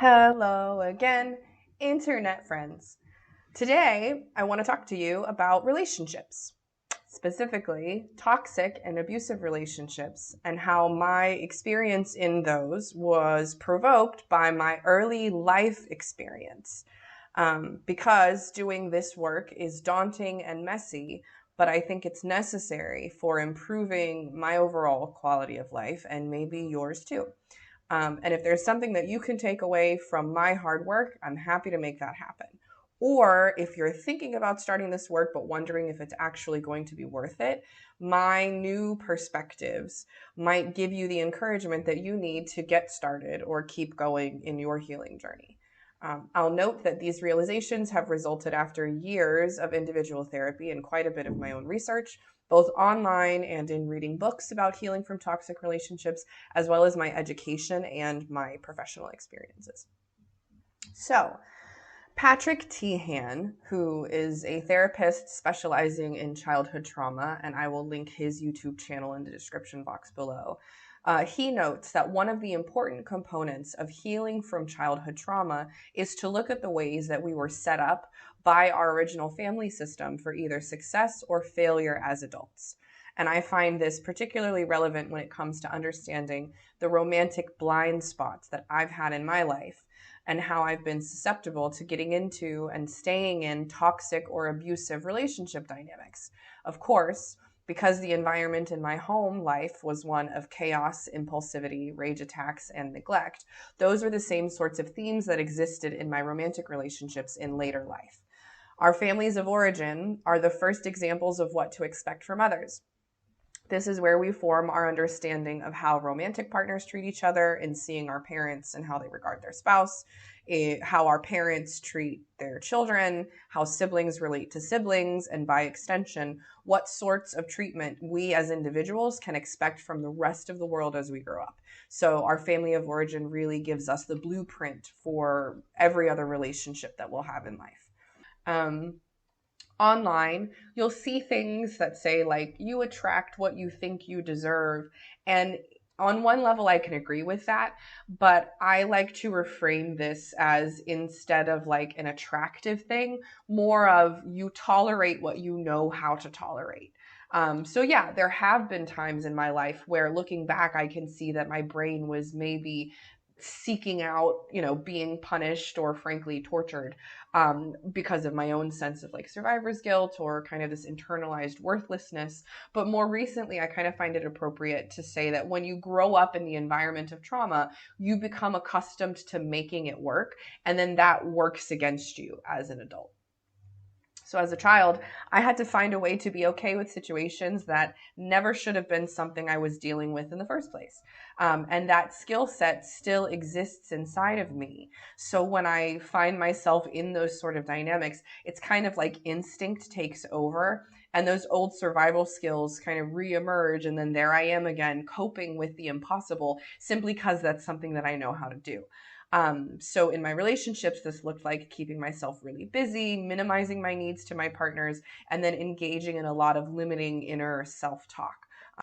Hello again, internet friends. Today, I want to talk to you about relationships, specifically toxic and abusive relationships, and how my experience in those was provoked by my early life experience. Because doing this work is daunting and messy, but I think it's necessary for improving my overall quality of life and maybe yours too. And if there's something that you can take away from my hard work, I'm happy to make that happen. Or if you're thinking about starting this work but wondering if it's actually going to be worth it, my new perspectives might give you the encouragement that you need to get started or keep going in your healing journey. I'll note that these realizations have resulted after years of individual therapy and quite a bit of my own research, both online and in reading books about healing from toxic relationships, as well as my education and my professional experiences. So, Patrick Teahan, who is a therapist specializing in childhood trauma, and I will link his YouTube channel in the description box below. He notes that one of the important components of healing from childhood trauma is to look at the ways that we were set up by our original family system for either success or failure as adults. And I find this particularly relevant when it comes to understanding the romantic blind spots that I've had in my life and how I've been susceptible to getting into and staying in toxic or abusive relationship dynamics. Of course, because the environment in my home life was one of chaos, impulsivity, rage attacks, and neglect, those are the same sorts of themes that existed in my romantic relationships in later life. Our families of origin are the first examples of what to expect from others. This is where we form our understanding of how romantic partners treat each other in seeing our parents and how they regard their spouse, how our parents treat their children, how siblings relate to siblings, and by extension, what sorts of treatment we as individuals can expect from the rest of the world as we grow up. So our family of origin really gives us the blueprint for every other relationship that we'll have in life. Online, you'll see things that say, like, you attract what you think you deserve. And on one level, I can agree with that, but I like to reframe this as, instead of like an attractive thing, more of you tolerate what you know how to tolerate. So yeah, there have been times in my life where looking back, I can see that my brain was maybe seeking out, being punished or frankly tortured because of my own sense of like survivor's guilt or kind of this internalized worthlessness. But more recently, I kind of find it appropriate to say that when you grow up in the environment of trauma, you become accustomed to making it work, and then that works against you as an adult. So as a child, I had to find a way to be okay with situations that never should have been something I was dealing with in the first place. And that skill set still exists inside of me. So when I find myself in those sort of dynamics, it's kind of like instinct takes over and those old survival skills kind of reemerge. And then there I am again, coping with the impossible simply because that's something that I know how to do. So in my relationships, this looked like keeping myself really busy, minimizing my needs to my partners, and then engaging in a lot of limiting inner self-talk.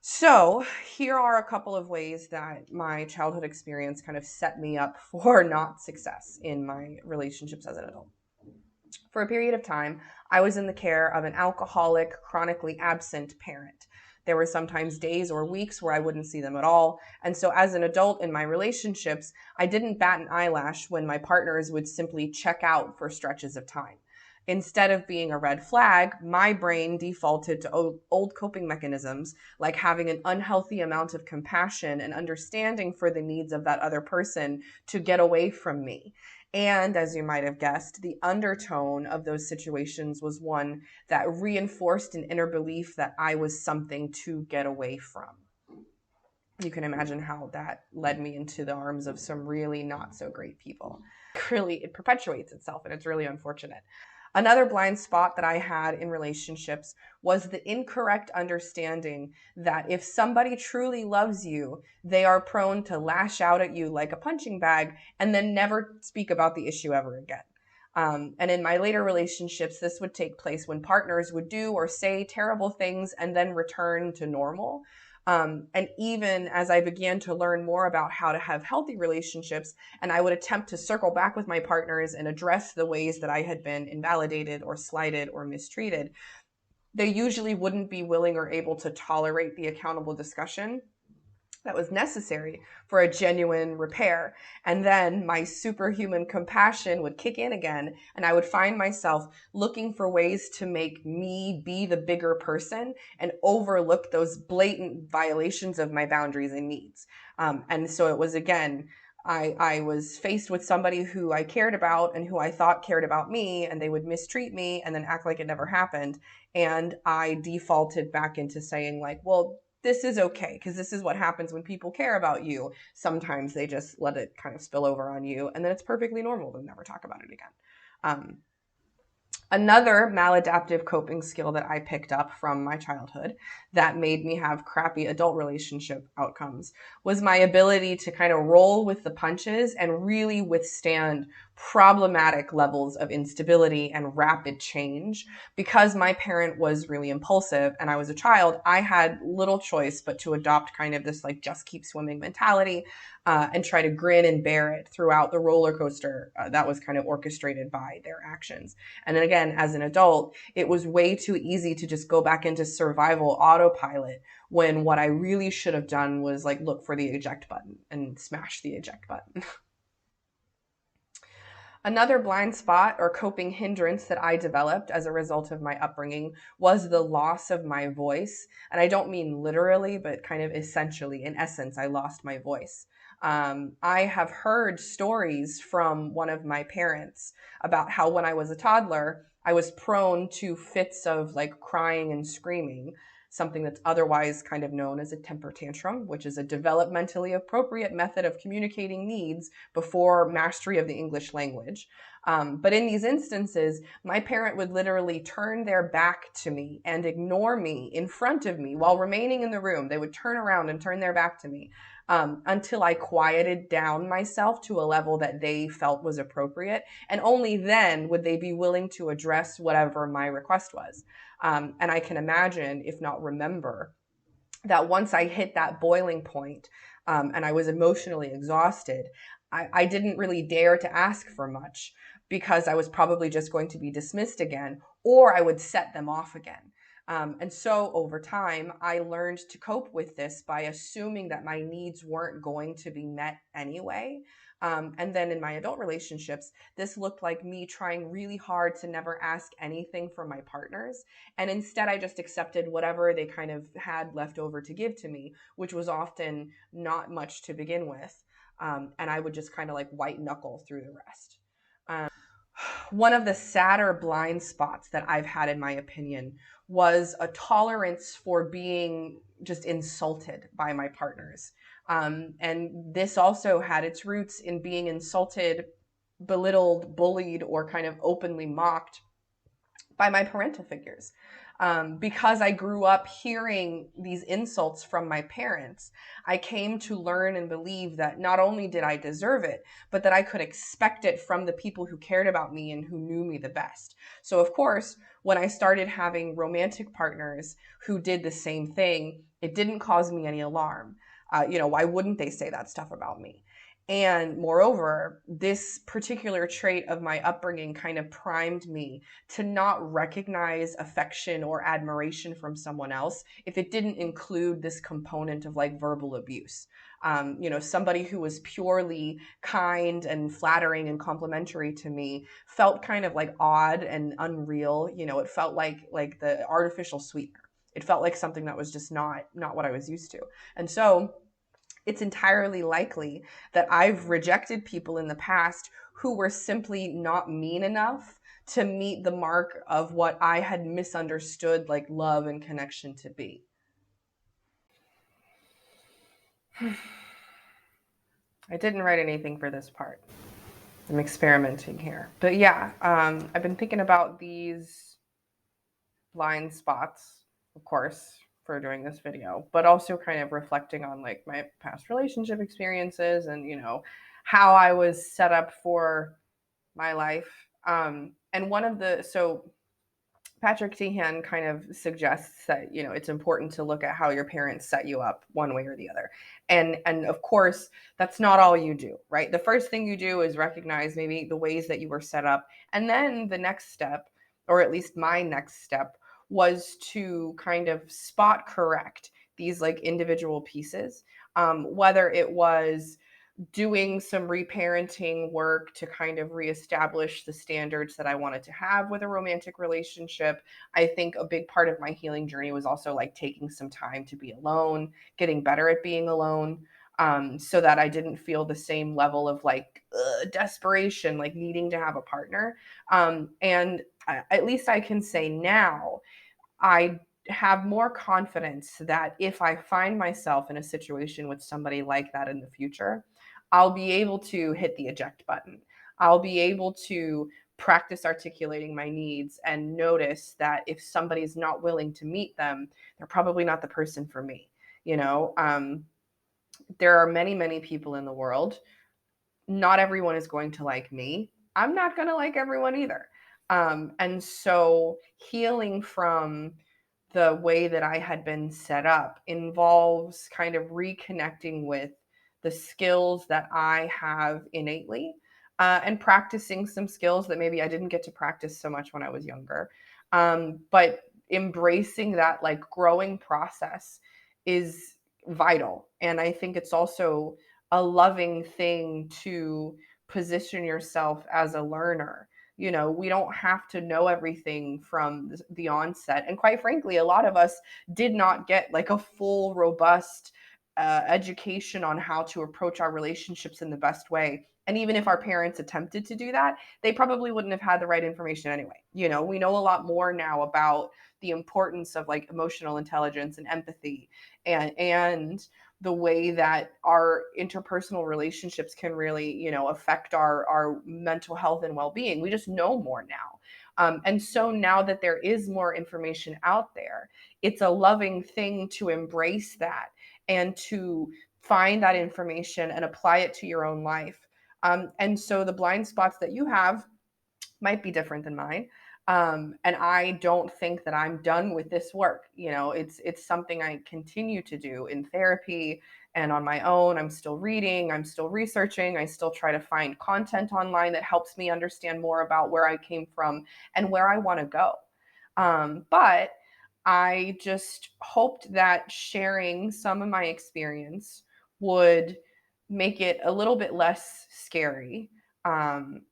So here are a couple of ways that my childhood experience kind of set me up for not success in my relationships as an adult. For a period of time, I was in the care of an alcoholic, chronically absent parent. There were sometimes days or weeks where I wouldn't see them at all. And so as an adult in my relationships, I didn't bat an eyelash when my partners would simply check out for stretches of time. Instead of being a red flag, my brain defaulted to old coping mechanisms, like having an unhealthy amount of compassion and understanding for the needs of that other person to get away from me. And as you might have guessed, the undertone of those situations was one that reinforced an inner belief that I was something to get away from. You can imagine how that led me into the arms of some really not so great people. Really, it perpetuates itself, and it's really unfortunate. Another blind spot that I had in relationships was the incorrect understanding that if somebody truly loves you, they are prone to lash out at you like a punching bag and then never speak about the issue ever again. And in my later relationships, this would take place when partners would do or say terrible things and then return to normal. And even as I began to learn more about how to have healthy relationships, and I would attempt to circle back with my partners and address the ways that I had been invalidated or slighted or mistreated, they usually wouldn't be willing or able to tolerate the accountable discussion that was necessary for a genuine repair. And then my superhuman compassion would kick in again, and I would find myself looking for ways to make me be the bigger person and overlook those blatant violations of my boundaries and needs. And so it was, again, I was faced with somebody who I cared about and who I thought cared about me, and they would mistreat me and then act like it never happened. And I defaulted back into saying, like, well, this is okay, because this is what happens when people care about you. Sometimes they just let it kind of spill over on you, and then it's perfectly normal to never talk about it again. Another maladaptive coping skill that I picked up from my childhood that made me have crappy adult relationship outcomes was my ability to kind of roll with the punches and really withstand problematic levels of instability and rapid change. Because my parent was really impulsive and I was a child, I had little choice but to adopt kind of this like just keep swimming mentality, and try to grin and bear it throughout the roller coaster that was kind of orchestrated by their actions. And then again, as an adult, it was way too easy to just go back into survival autopilot, when what I really should have done was like look for the eject button and smash the eject button. Another blind spot or coping hindrance that I developed as a result of my upbringing was the loss of my voice. And I don't mean literally, but kind of essentially, in essence, I lost my voice. I have heard stories from one of my parents about how when I was a toddler, I was prone to fits of like crying and screaming, something that's otherwise kind of known as a temper tantrum, which is a developmentally appropriate method of communicating needs before mastery of the English language. But in these instances, my parent would literally turn their back to me and ignore me in front of me while remaining in the room. They would turn around and turn their back to me, until I quieted down myself to a level that they felt was appropriate. And only then would they be willing to address whatever my request was. And I can imagine, if not remember, that once I hit that boiling point, and I was emotionally exhausted, I didn't really dare to ask for much, because I was probably just going to be dismissed again, or I would set them off again. And so over time, I learned to cope with this by assuming that my needs weren't going to be met anyway. And then in my adult relationships, this looked like me trying really hard to never ask anything from my partners. And instead, I just accepted whatever they kind of had left over to give to me, which was often not much to begin with. And I would just kind of like white knuckle through the rest. One of the sadder blind spots that I've had, in my opinion, was a tolerance for being just insulted by my partners. And this also had its roots in being insulted, belittled, bullied, or kind of openly mocked by my parental figures. Because I grew up hearing these insults from my parents, I came to learn and believe that not only did I deserve it, but that I could expect it from the people who cared about me and who knew me the best. So, of course, when I started having romantic partners who did the same thing, it didn't cause me any alarm. Why wouldn't they say that stuff about me? And moreover, this particular trait of my upbringing kind of primed me to not recognize affection or admiration from someone else if it didn't include this component of like verbal abuse. Somebody who was purely kind and flattering and complimentary to me felt kind of like odd and unreal. It felt like the artificial sweetener. It felt like something that was just not what I was used to. And so it's entirely likely that I've rejected people in the past who were simply not mean enough to meet the mark of what I had misunderstood like love and connection to be. I didn't write anything for this part. I'm experimenting here. But yeah, I've been thinking about these blind spots, of course, for doing this video, but also kind of reflecting on like my past relationship experiences and, how I was set up for my life. And Patrick Teahan kind of suggests that, you know, it's important to look at how your parents set you up one way or the other. And of course, that's not all you do, right? The first thing you do is recognize maybe the ways that you were set up. And then the next step, or at least my next step, was to kind of spot correct these like individual pieces. Whether it was doing some reparenting work to kind of reestablish the standards that I wanted to have with a romantic relationship. I think a big part of my healing journey was also like taking some time to be alone, getting better at being alone, so that I didn't feel the same level of like desperation, like needing to have a partner. And at least I can say now, I have more confidence that if I find myself in a situation with somebody like that in the future, I'll be able to hit the eject button. I'll be able to practice articulating my needs and notice that if somebody's not willing to meet them, they're probably not the person for me. You know, there are many, many people in the world. Not everyone is going to like me. I'm not going to like everyone either. And so healing from the way that I had been set up involves kind of reconnecting with the skills that I have innately, and practicing some skills that maybe I didn't get to practice so much when I was younger. But embracing that like growing process is vital. And I think it's also a loving thing to position yourself as a learner. You know, we don't have to know everything from the onset. And quite frankly, a lot of us did not get like a full, robust education on how to approach our relationships in the best way. And even if our parents attempted to do that, they probably wouldn't have had the right information anyway. You know, we know a lot more now about the importance of like emotional intelligence and empathy, and the way that our interpersonal relationships can really, you know, affect our mental health and well-being. We just know more now. And so now that there is more information out there, it's a loving thing to embrace that and to find that information and apply it to your own life. And so the blind spots that you have might be different than mine. And I don't think that I'm done with this work. You know, it's something I continue to do in therapy and on my own. I'm still reading, I'm still researching, I still try to find content online that helps me understand more about where I came from and where I want to go. But I just hoped that sharing some of my experience would make it a little bit less scary,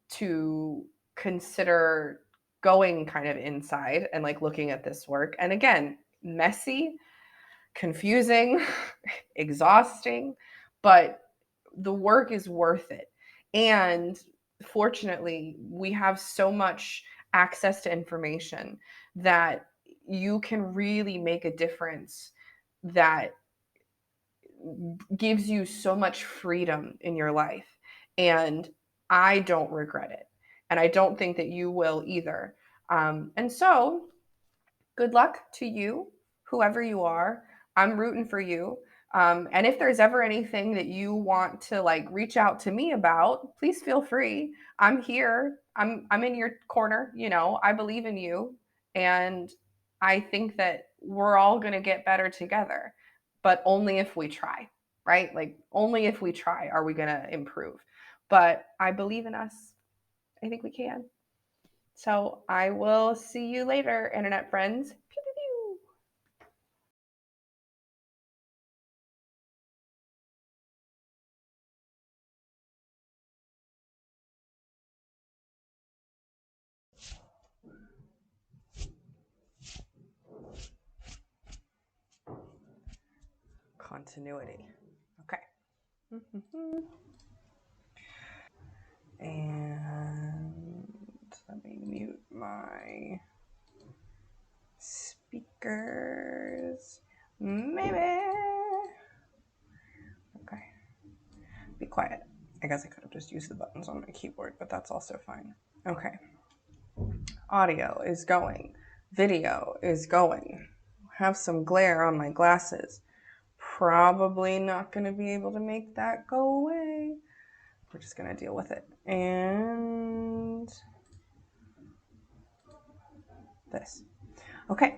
to consider going kind of inside and like looking at this work. And again, messy, confusing, exhausting, but the work is worth it. And fortunately, we have so much access to information that you can really make a difference that gives you so much freedom in your life. And I don't regret it. And I don't think that you will either. And so, good luck to you, whoever you are. I'm rooting for you. And if there's ever anything that you want to like reach out to me about, please feel free. I'm here. I'm in your corner. You know, I believe in you, and I think that we're all gonna get better together, but only if we try, right? Like only if we try are we gonna improve. But I believe in us. I think we can. So I will see you later, internet friends. Pew, pew, pew. Continuity. Okay. And let me mute my speakers. Maybe. Okay. Be quiet. I guess I could have just used the buttons on my keyboard, but that's also fine. Okay. Audio is going. Video is going. Have some glare on my glasses. Probably not going to be able to make that go away. We're just going to deal with it. And this. Okay.